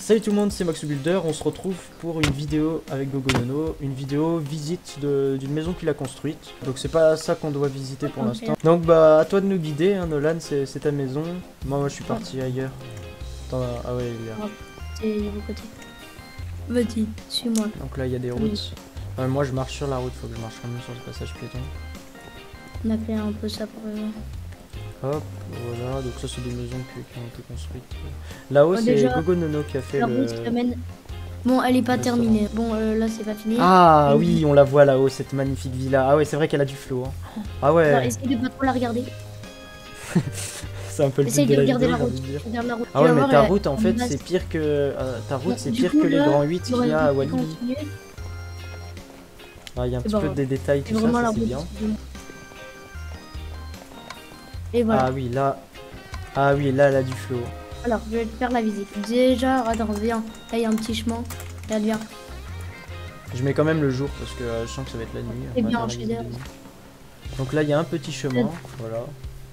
Salut tout le monde, c'est Max Builder, on se retrouve pour une vidéo avec GoGoNono, une vidéo visite d'une maison qu'il a construite. Donc c'est pas ça qu'on doit visiter pour l'instant. Donc bah à toi de nous guider, hein, Nolan, c'est ta maison. Moi je suis parti ailleurs. Attends, ah ouais, il est là. C'est du côté. Vas-y, suis-moi. Donc là il y a des routes. Moi je marche sur la route, faut que je marche quand même sur le passage piéton. On a fait un peu ça pour eux. Hop, voilà, donc ça c'est des maisons qui ont été construites. Là-haut c'est GoGoNono qui a fait le... Bon, elle est pas terminée. Bon, là c'est pas fini. Ah oui, on la voit là-haut, cette magnifique villa. Ah ouais, c'est vrai qu'elle a du flow. Hein. Ah ouais. Alors, essaye de pas trop la regarder. C'est un peu le but essaye de regarder vidéo, la route. Regarde la route. Ah ouais, mais ta route en fait c'est pire que... ta route c'est pire que les grands 8 qu'il y a à Walibi. Ah, il y a un petit peu des détails, tout ça, c'est bien. Et voilà. Ah oui, là... Ah oui, là, elle a du flow. Alors, je vais te faire la visite. Déjà, attends, viens. Là, il y a un petit chemin. Là, viens. Je mets quand même le jour parce que je sens que ça va être la nuit. C'est bien, je suis derrière. Donc là, il y a un petit chemin, voilà.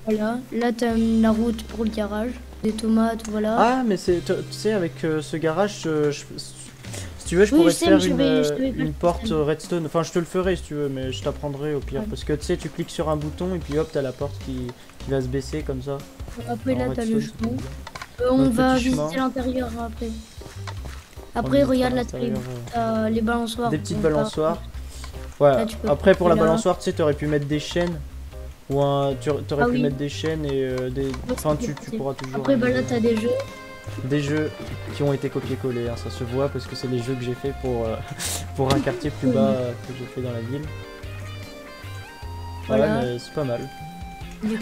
Voilà. Là, tu as la route pour le garage. Des tomates, voilà. Ah, mais c'est... Tu sais, avec ce garage, si tu veux, je pourrais te faire une porte redstone. Enfin, je te le ferai si tu veux, mais je t'apprendrai au pire. Parce que tu sais, tu cliques sur un bouton et puis hop, t'as la porte qui va se baisser comme ça. Après, là, t'as le chemin. On va visiter l'intérieur après. Après, regarde là, les balançoires. Des petites balançoires. Ouais, là, après, pour la balançoire, tu sais, t'aurais pu mettre des chaînes. Ou t'aurais pu mettre des chaînes et des. Enfin, tu pourras toujours. Après, bah là, t'as des jeux. Des jeux qui ont été copiés-collés, hein, ça se voit parce que c'est les jeux que j'ai fait pour, pour un quartier plus bas que j'ai fait dans la ville. Voilà, ouais, mais c'est pas mal.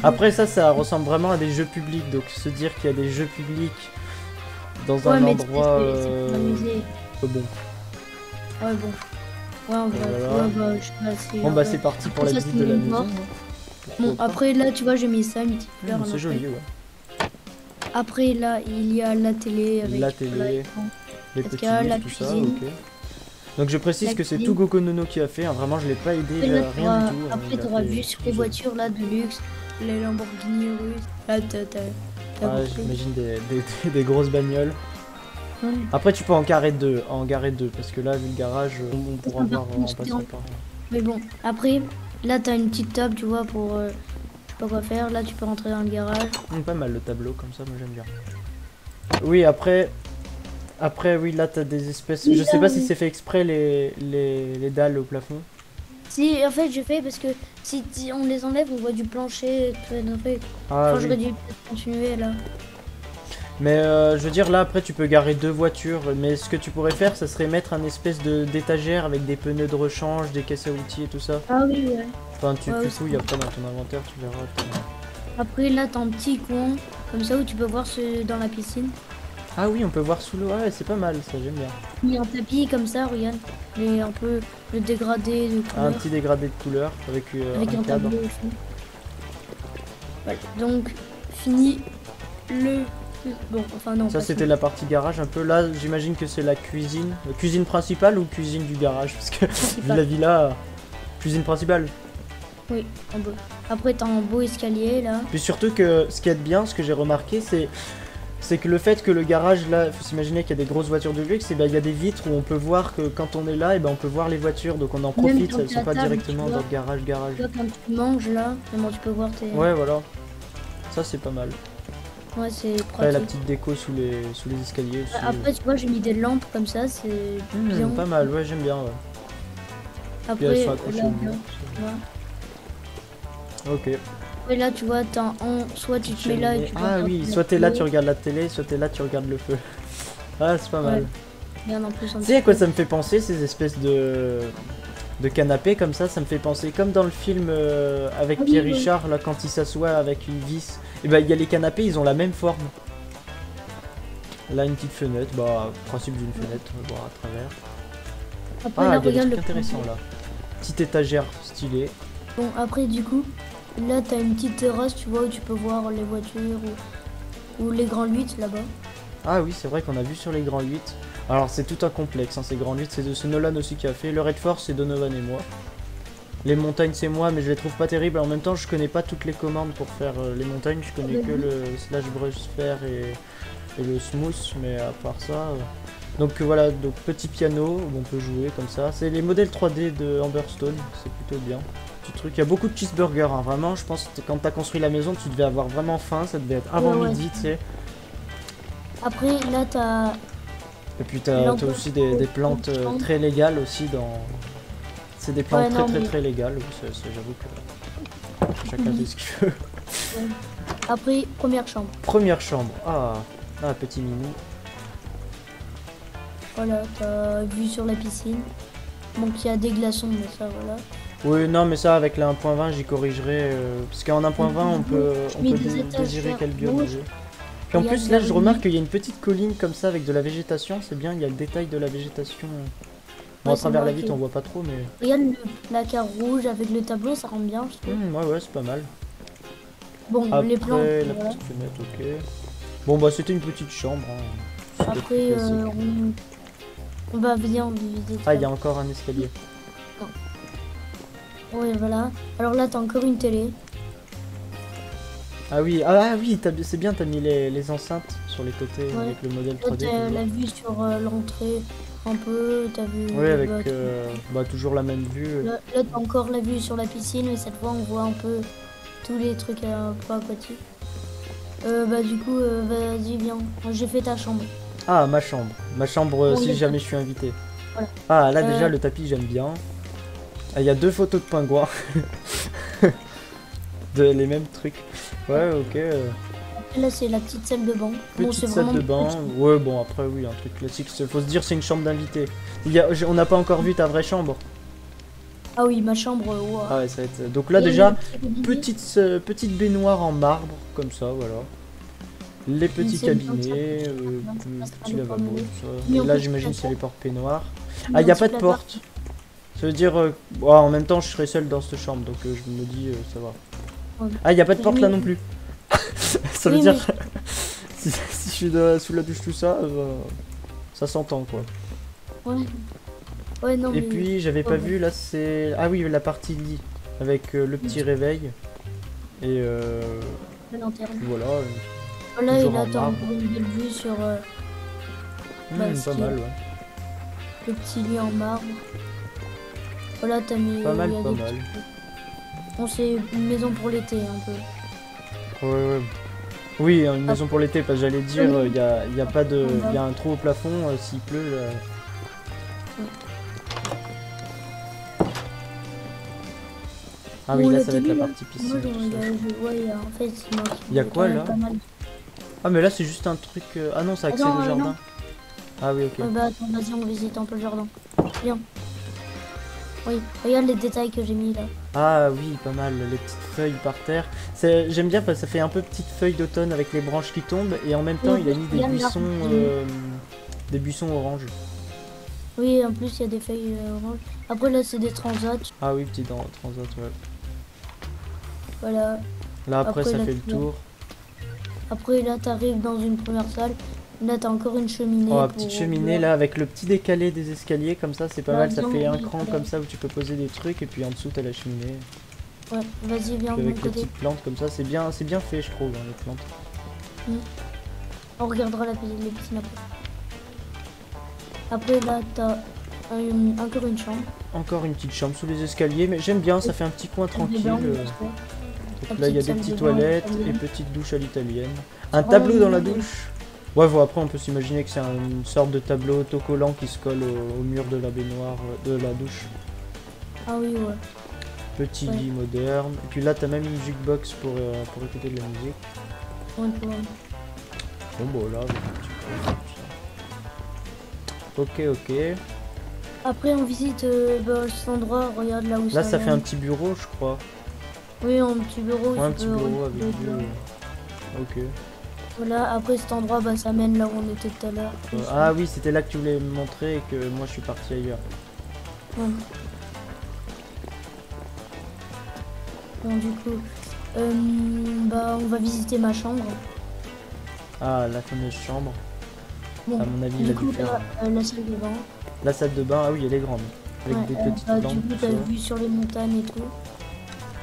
Après ça ressemble vraiment à des jeux publics, donc se dire qu'il y a des jeux publics dans un endroit... bon. Ouais, bon. Ouais, on va... Voilà. Ouais, bah, je sais pas, c'est... Bon bah c'est parti pour la visite de la maison. Bon, après là, tu vois, j'ai mis ça, une petite fleur. C'est joli, ouais. Après là, il y a la télé avec la télé, les petits livres, tout ça, ok. Donc je précise que c'est tout GoGoNono qui a fait, hein. Vraiment je l'ai pas aidé, rien du tout. Après t'auras vu sur les voitures là de luxe, les Lamborghini russes, là ah, j'imagine des grosses bagnoles. Après tu peux en garer deux, parce que là vu le garage, on pourra voir en passant par... Mais bon, après, là t'as une petite table, tu vois, pour... pas quoi faire, là tu peux rentrer dans le garage. Pas mal le tableau comme ça, moi j'aime bien. Oui, après oui, là t'as des espèces... Je sais pas si c'est fait exprès les dalles au plafond. Si, en fait je fais parce que si on les enlève, on voit du plancher, tout ça. Ah, j'aurais dû peut-être continuer là. Mais je veux dire, là après tu peux garer deux voitures, mais ce que tu pourrais faire, ça serait mettre un espèce d'étagère avec des pneus de rechange, des caisses à outils et tout ça. Ah oui, ouais. Enfin, tu fouilles après dans ton inventaire, tu verras. Après là, t'as un petit coin, comme ça, où tu peux voir dans la piscine. Ah oui, on peut voir sous l'eau, ouais, c'est pas mal, ça, j'aime bien. Il y a un tapis comme ça, regarde. Et un peu le dégradé de couleur. Un petit dégradé de couleur avec un cadre. Tableau aussi. Voilà, donc, fini le... Bon, enfin non. Ça c'était la partie garage un peu. Là j'imagine que c'est la cuisine. Cuisine principale ou cuisine du garage? Parce que vu la villa, cuisine principale. Oui, en beau. Après t'as un beau escalier là. Puis surtout que ce qui est bien, ce que j'ai remarqué, c'est que le fait que le garage là, il faut s'imaginer qu'il y a des grosses voitures de luxe, et ben il y a des vitres où on peut voir que quand on est là, et ben on peut voir les voitures, donc on en profite, elles sont pas directement dans le garage. Toi, quand tu manges là, tu peux voir tes... Ouais voilà, ça c'est pas mal. Ouais, c'est pratique. Après la petite déco sous les escaliers aussi. Après tu vois, j'ai mis des lampes comme ça, c'est bien. Pas mal, ouais, j'aime bien. Ouais. Après là, ok. Et là tu vois, soit tu te mets là et tu oui, soit t'es là tu regardes la télé, soit t'es là tu regardes le feu. Ah c'est pas mal. Bien en plus. Tu sais à quoi ça me fait penser, ces espèces de canapés comme ça me fait penser comme dans le film avec Pierre Richard, là quand il s'assoit avec une vis. Et bah il y a les canapés, ils ont la même forme. Là une petite fenêtre, bah principe d'une fenêtre, on va voir à travers. Après là, il y a des trucs intéressants là. Petite étagère stylée. Bon après du coup, là t'as une petite terrasse, tu vois, où tu peux voir les voitures ou les grands 8 là-bas. Ah oui, c'est vrai qu'on a vu sur les grands 8. Alors c'est tout un complexe, hein, ces grands 8, c'est Nolan aussi qui a fait. Le Red Force c'est Donovan et moi. Les montagnes c'est moi, mais je les trouve pas terribles. En même temps je connais pas toutes les commandes pour faire les montagnes, je connais que le slash brush sphere et le smooth, mais à part ça... Donc voilà, donc petit piano où on peut jouer comme ça. C'est les modèles 3D de Amberstone, c'est plutôt bien. Petit truc, il y a beaucoup de cheeseburgers, hein. Vraiment, je pense que quand t'as construit la maison, tu devais avoir vraiment faim, ça devait être avant midi, tu sais. Après, là, t'as... Et puis t'as aussi des plantes très légales aussi dans... C'est des plantes très légales, oui, j'avoue que chacun fait ce qu'il veut. Ouais. Après, première chambre. Première chambre, ah petit minou. Voilà, t'as vue sur la piscine. Donc il y a des glaçons, mais ça, voilà. Oui, non, mais ça, avec la 1.20, j'y corrigerai. Parce qu'en 1.20, on peut désirer quel biome. Puis en plus, là, je remarque qu'il y a une petite colline comme ça avec de la végétation. C'est bien, il y a le détail de la végétation. Bon, à travers la vitre, on voit pas trop, mais... Regarde le placard rouge avec le tableau, ça rend bien, je trouve. Ouais, c'est pas mal. Bon, après, les plantes, la petite fenêtre, ok. Bon, bah, c'était une petite chambre. Hein. Après, on va venir visiter. Ah, il y a encore un escalier. Oui, voilà. Alors là, t'as encore une télé. Ah oui, c'est bien, t'as mis les enceintes sur les côtés avec le modèle 3D. T'as la vue sur l'entrée un peu, t'as vu... Oui, avec toujours la même vue. Là t'as encore la vue sur la piscine, mais cette fois on voit un peu tous les trucs un peu aquatiques. Du coup, vas-y, viens. J'ai fait ta chambre. Ah, ma chambre. Ma chambre si jamais je suis invité. Voilà. Ah, là déjà, le tapis, j'aime bien. Il y a 2 photos de pingouins. Les mêmes trucs. Ouais, ok. Là, c'est la petite salle de bain. Petite salle de bain. Ouais, bon, après, oui, un truc classique. Faut se dire, c'est une chambre d'invité. On n'a pas encore vu ta vraie chambre. Ah oui, ma chambre, wow. Ah ouais, ça va être... Donc là, déjà, petite baignoire en marbre, comme ça, voilà. Les petits cabinets, petit lavabo, ça. Et là, j'imagine, c'est les portes-peignoirs. Ah, il n'y a pas de porte. Ça veut dire... en même temps, je serai seul dans cette chambre, donc je me dis, ça va. Ah, il n'y a pas de porte là non plus. Ça veut dire si je suis sous la douche tout ça, ça s'entend quoi. Ouais, non, et puis j'avais pas vu là, c'est... Ah oui, la partie lit avec le petit réveil. Et voilà. Là il attend une belle vue sur... pas mal, ouais. Le petit lit en marbre. Voilà, t'as mis... Pas mal. Bon, c'est une maison pour l'été un peu. Ouais. Oui, une maison pour l'été, parce que j'allais dire, il y a pas de... Il y a un trou au plafond, s'il pleut... Ah oui, là ça va être la partie piscine. En fait, il y a quoi là? Ah mais là c'est juste un truc... Ah non, ça accède au jardin. Non. Ah oui, ok. Attends, vas-y, on visite un peu le jardin. Viens. Oui, regarde les détails que j'ai mis là. Ah oui, pas mal, les petites feuilles par terre. J'aime bien parce que ça fait un peu petite feuille d'automne avec les branches qui tombent. Et en même temps, il a mis des buissons oranges. Oui, en plus, il y a des feuilles oranges. Après, là, c'est des transats. Ah oui, petit transat, ouais. Voilà. Là, après ça fait le tour. Après, là, t'arrives dans une première salle. Là, t'as encore une cheminée. Oh, petite cheminée là avec le petit décalé des escaliers comme ça, c'est pas mal. Ça fait un cran comme ça où tu peux poser des trucs et puis en dessous t'as la cheminée. Ouais, vas-y, viens de mon avec côté. les petites plantes comme ça, c'est bien fait, je trouve, hein, les plantes. On regardera les piscines après. Après, là, t'as encore une chambre. Encore une petite chambre sous les escaliers, mais j'aime bien, ça fait un petit coin tranquille. Donc là, il y a des petites toilettes et petite douche à l'italienne. Un tableau dans la douche. Ouais, bon, après on peut s'imaginer que c'est une sorte de tableau autocollant qui se colle au mur de la baignoire, de la douche. Ah oui, ouais. Petit lit moderne. Et puis là, t'as même une jukebox pour écouter de la musique. Ouais. Bon, bon, là, avec un petit peu. Ok. Après, on visite cet endroit, regarde là où ça. Là, ça fait un petit bureau, je crois. Oui, un petit bureau. Ouais, un petit bureau avec Ok. Voilà, après cet endroit, ça mène là où on était tout à l'heure. Ah oui, c'était là que tu voulais me montrer et que moi je suis parti ailleurs. Ouais. Bon, du coup, on va visiter ma chambre. Ah, la fameuse chambre. Bon, à mon avis, il a dû faire... la salle de bain. La salle de bain, ah oui, elle est grande. Avec des petites plantes. Du coup, t'as vu sur les montagnes et tout.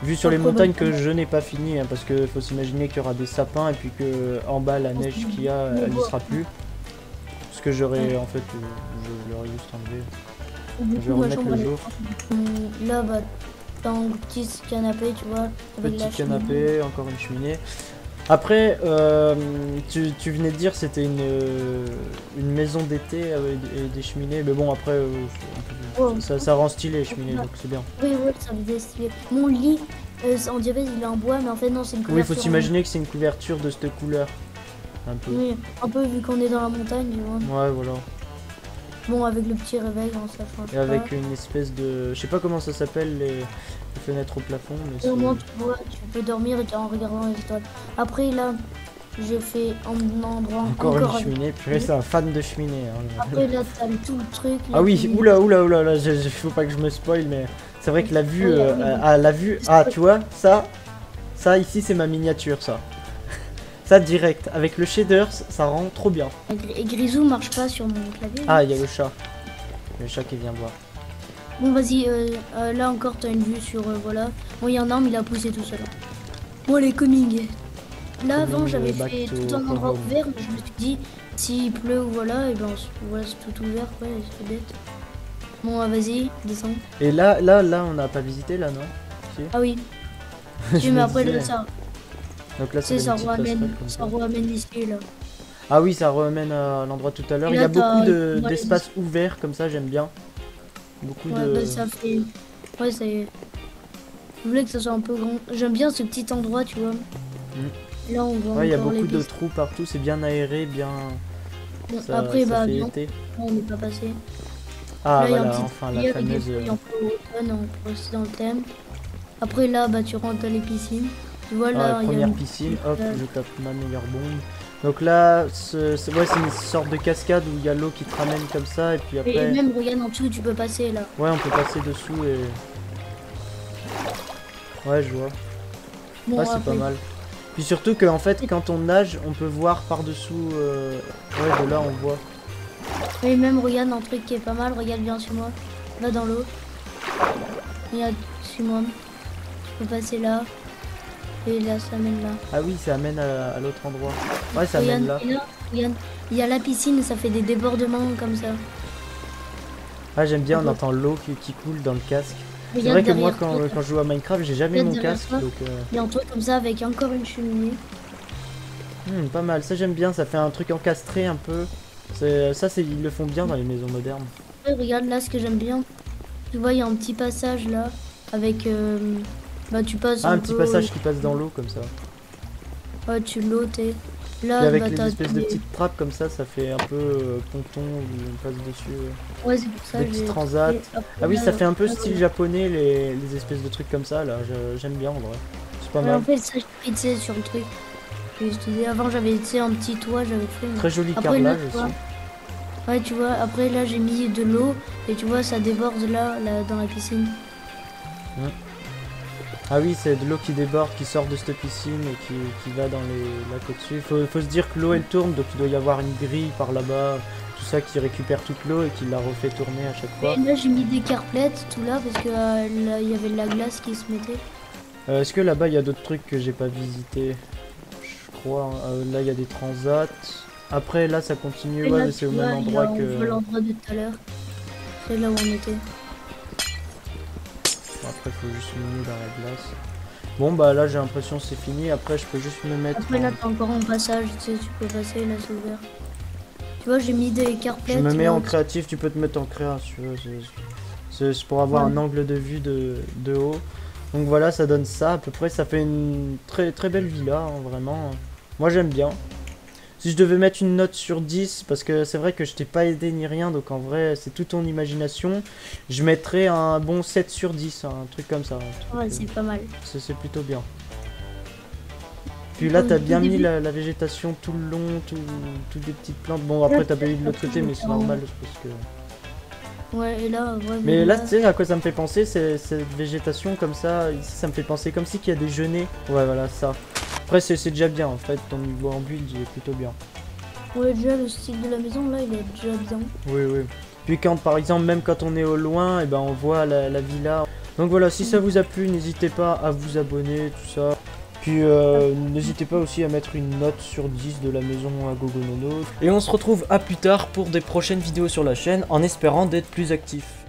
Vue sur les Après, montagnes bah, que je n'ai pas fini, hein, parce que faut s'imaginer qu'il y aura des sapins et puis que en bas la neige qu'il y a, elle y sera plus. Parce que j'aurais en fait, je l'aurais juste enlevé. Du Je vais coup, ma remettre chambre, le elle est- jour. Là, bah, t'as un petit canapé, tu vois, avec la Petit cheminée. canapé, encore une cheminée. Après, tu venais de dire que c'était une maison d'été et des cheminées, mais bon après Ouais. ça rend stylé les cheminées, donc c'est bien. Oui, oui, ça me faisait stylé. Mon lit, on dirait il est en bois, mais en fait, non, c'est une Oui, il faut couverture. s'imaginer que c'est une couverture de cette couleur. Un peu. Oui, un peu vu qu'on est dans la montagne, tu vois. Ouais, voilà. Bon, avec le petit réveil, hein, ça change Et avec une espèce de... Je sais pas comment ça s'appelle, les fenêtres au plafond, mais pas. Au moins, c'est... tu vois, tu peux dormir en regardant les étoiles. Après, là, j'ai fait un endroit Encore une cheminée, purée, c'est un fan de cheminée. Hein. Après, là, t'as tout le truc. Ah là, oui, qui- oula, là, faut pas que je me spoil, mais c'est vrai que la vue, Oui, oui. la vue, tu vois, ça ici c'est ma miniature, ça. Ça direct, avec le shader, ça rend trop bien. Et Grisou marche pas sur mon clavier. Ah, il y a le chat qui vient voir. Bon, vas-y, là encore, t'as une vue sur. Voilà. Bon, il y a un arbre, il a poussé tout seul. Bon, les coming. Là, avant, Coming, j'avais back fait to tout un endroit home. ouvert, mais je me suis dit, s'il pleut ou voilà, et ben voilà, c'est tout ouvert, quoi, et c'est bête. Bon, vas-y, descends. Et là, on n'a pas visité là, non? Si. Ah oui, Je tu me mais après, disais. là, ça, Donc là, tu sais, c'est ça des petites passerelles ramène, comme ça ça. ramène ici, là. Ah oui, ça ramène à l'endroit tout à l'heure. Et Il y là, a beaucoup t'as- ouais, d'espaces ouverts comme ça, j'aime bien. Beaucoup Ouais, de... bah, ça fait. Ouais, c'est. Je voulais que ça soit un peu grand. J'aime bien ce petit endroit, tu vois. Là, on voit Ouais, il y a encore les beaucoup de pistes. trous partout, c'est bien aéré, bien... Bon, Ça, après, ça bah, fait non, été. on n'est pas passé. Ah Là, il y a un voilà, petit enfin puits la avec des fameuse... feuilles un peu automne, on peut rester dans le thème. Après, là, bah, tu rentres dans les piscines. Tu vois, Ah, là, la il y a première une- piscine, hop, là, je tape ma meilleure bombe. Donc là, ouais, c'est une sorte de cascade où il y a l'eau qui te ramène comme ça, et puis Et après... même, regarde en dessous, tu peux passer, là. Ouais, on peut passer dessous et... Ouais, je vois. Bon, Ouais, c'est après, pas mal. Puis surtout qu'en fait, quand on nage, on peut voir par-dessous... Ouais, de là, on voit. et même, regarde un truc qui est pas mal. Regarde bien sur moi. Là, dans l'eau. Regarde, suis-moi. Tu peux passer là. Et là, ça mène là. Ah oui, ça amène à l'autre endroit. Ouais, ça mène là. Et là, regarde, il y a la piscine, ça fait des débordements comme ça. Ah, j'aime bien, on entend l'eau qui coule dans le casque. C'est Regarde vrai que moi, derrière toi, quand je joue à Minecraft, j'ai jamais Regarde mon derrière casque, toi. donc... il y a un truc comme ça avec encore une cheminée. Pas mal, ça j'aime bien, ça fait un truc encastré un peu. Ils le font bien dans les maisons modernes. Ouais, regarde là ce que j'aime bien. Tu vois, il y a un petit passage là avec. Bah, tu passes Ah, un un petit peu passage qui passe dans l'eau comme ça. Ouais, tu l'eau, t'es. Là, Et avec bah, les t'as espèces de des- petites trappes comme ça fait un peu ponton où on passe dessus. Ouais, c'est pour ça. Des petits j'ai- transats. et après, Ah oui, là, ça fait un peu là, style japonais, les espèces de trucs comme ça là. J'aime bien en vrai. C'est pas ouais, mal. en fait, ça, j'ai pris, tu sais, sur le truc. J'ai utilisé. Avant, j'avais, tu sais, un petit toit, j'avais fait. mais- Très joli Après, carrelage là, tu aussi. vois, ouais, tu vois, après là, j'ai mis de l'eau et tu vois, ça déborde là, dans la piscine. Ah oui, c'est de l'eau qui déborde, qui sort de cette piscine et qui va dans les lacs au-dessus. Faut se dire que l'eau elle tourne, donc il doit y avoir une grille par là-bas, tout ça qui récupère toute l'eau et qui la refait tourner à chaque fois. Et là, j'ai mis des carpelettes, tout là, parce que là, il y avait de la glace qui se mettait. Est-ce que là-bas il y a d'autres trucs que j'ai pas visités? Je crois. Là il y a des transats. Après là ça continue, Et ouais, là, mais c'est au tu même vois, endroit on voit que. l'endroit de tout à l'heure. C'est là où on était. Bon, après faut juste me mettre dans la glace. Bon bah là j'ai l'impression que c'est fini, après je peux juste me mettre. Après là t'as encore un passage, tu sais, tu peux passer, là c'est ouvert. Tu vois, j'ai mis des carpelettes. Je me mets là, en créatif, tu peux te mettre en créa si tu veux. C'est pour avoir Ouais. un angle de vue de haut. Donc voilà, ça donne ça à peu près. Ça fait une très très belle villa, hein, vraiment. Moi j'aime bien. Si je devais mettre une note sur 10, parce que c'est vrai que je t'ai pas aidé ni rien, donc en vrai c'est toute ton imagination, je mettrais un bon 7 sur 10, un truc comme ça. Un truc, Ouais, c'est pas mal. c'est plutôt bien. Puis là t'as bien mis la végétation tout le long, toutes des petites plantes. Bon après t'as pas eu de l'autre côté, mais c'est normal parce que... Ouais, et là, ouais, Mais bon, là, tu sais à quoi ça me fait penser, c'est cette végétation comme ça, ici ça me fait penser comme si qu'il y a des genêts. Ouais, voilà, ça. Après, c'est déjà bien, en fait, ton niveau en build, il est plutôt bien. Ouais, déjà le style de la maison là, il est déjà bien. Oui, oui. Puis quand, par exemple, même quand on est au loin, et ben on voit la villa Donc voilà, si ça vous a plu, n'hésitez pas à vous abonner, tout ça. Puis n'hésitez pas aussi à mettre une note sur 10 de la maison à Gogonono. Et on se retrouve à plus tard pour des prochaines vidéos sur la chaîne, en espérant d'être plus actifs.